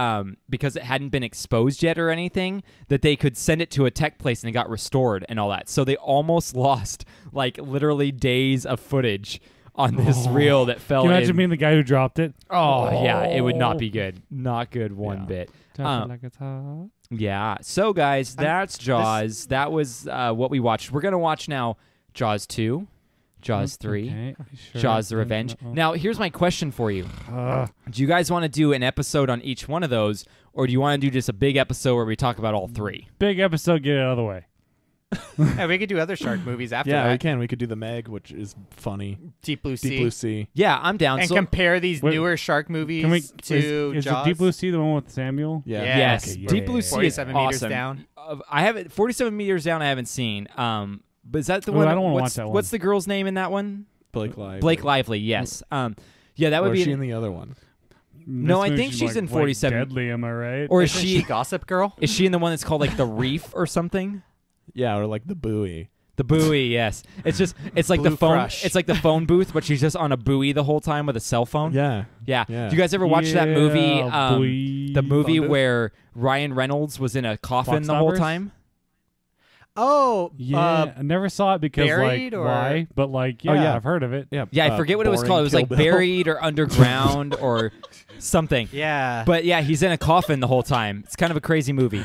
because it hadn't been exposed yet or anything, that they could send it to a tech place and it got restored and all that. So they almost lost like literally days of footage on this reel that fell Can you imagine in. being the guy who dropped it? Oh, yeah, it would not be good. Not good one bit. Like it's hot. Yeah. So, guys, that's Jaws. That was what we watched. We're going to watch now Jaws 2, Jaws 3, Okay, sure. Jaws the Revenge. Now, here's my question for you. Do you guys want to do an episode on each one of those, or do you want to do just a big episode where we talk about all three? Big episode, get it out of the way. Yeah, we could do other shark movies after that. Yeah, we can. We could do The Meg, which is funny. Deep Blue Sea. Deep Blue Sea. Yeah, I'm down. And So- compare these Wait, newer shark movies to is Jaws. Deep Blue Sea the one with Samuel? Yeah. Yes, Okay, Deep Blue Sea is 47 meters awesome. down. I haven't 47 meters down. I haven't seen. But is that the Ooh, one? I don't wanna what's, watch that one. What's the girl's name in that one? Blake Lively. Blake Lively. Yes. Yeah, that would Or be. is she in the other one? No, This I think movie's she's like, in 47. Like deadly, am I right? Or is Isn't she Gossip Girl? Is she in the one that's called like the Reef or something? Yeah, or like The Buoy. The buoy, yes. It's like Blue the phone. Crush. It's like the phone booth, but she's just on a buoy the whole time with a cell phone. Yeah. Yeah. Yeah. Do you guys ever watch that movie? Yeah, boy. The movie Phone booth? where Ryan Reynolds was in a coffin Clock the whole Stoppers? time. Oh, Yeah, I never saw it because Buried like or- why? But like yeah. I've heard of it. Yeah. Yeah, I forget what it was Boring called. It was Kill like Bill. buried or underground or something. yeah. But yeah, he's in a coffin the whole time. It's kind of a crazy movie.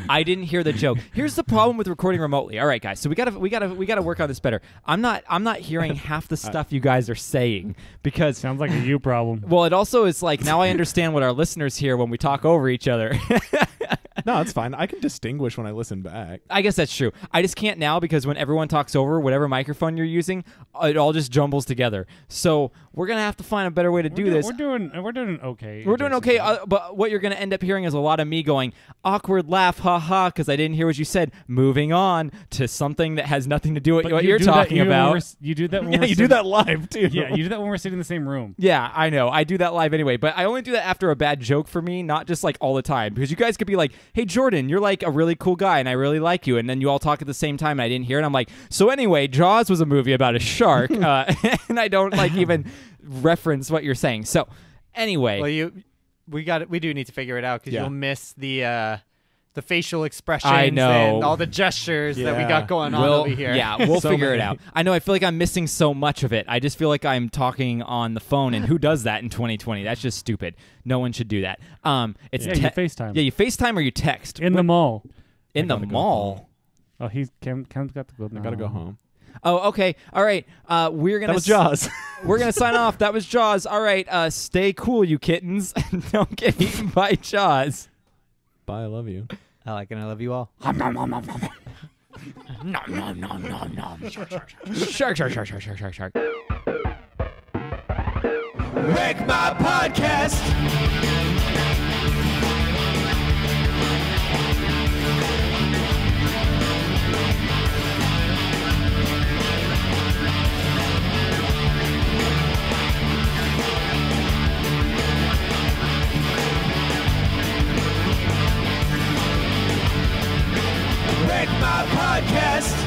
I didn't hear the joke. Here's the problem with recording remotely. All right, guys. So we gotta work on this better. I'm not hearing half the stuff you guys are saying because Sounds like a you problem. well, it also is like now I understand what our listeners hear when we talk over each other. No, it's fine. I can distinguish when I listen back. I guess that's true. I just can't now because when everyone talks over whatever microphone you're using, it all just jumbles together. So we're gonna have to find a better way to do this. We're doing okay. We're doing okay, but what you're going to end up hearing is a lot of me going, awkward laugh, ha, because I didn't hear what you said. Moving on to something that has nothing to do with But what you you're do that talking even when about. you do that when Yeah, we're you do that live too. Yeah, you do that when we're sitting in the same room. Yeah, I know. I do that live anyway, but I only do that after a bad joke for me, not just like all the time. Because you guys could be like, hey, Jordan, you're like a really cool guy and I really like you. And then you all talk at the same time and I didn't hear it. I'm like, so anyway, Jaws was a movie about a shark. And I don't like even reference what you're saying. So anyway. Well, we do need to figure it out because Yeah. you'll miss the facial expressions I know. and all the gestures that we Yeah. got going on over here. Yeah, we'll So figure it many. out. I know. I feel like I'm missing so much of it. I just feel like I'm talking on the phone, and who does that in 2020? That's just stupid. No one should do that. It's Yeah, you FaceTime. Yeah, you FaceTime or you text In the mall. in the gotta go mall. Oh, Cam's got to go now. I gotta go home. Oh, okay. All right. We're gonna. That was Jaws. We're gonna sign off. That was Jaws. All right. Stay cool, you kittens. Don't get eaten by Jaws. Bye. I love you. I like and I love you all. Shark, shark, shark, shark, shark, shark, shark. Wreck My Podcast. Wreck My Podcast.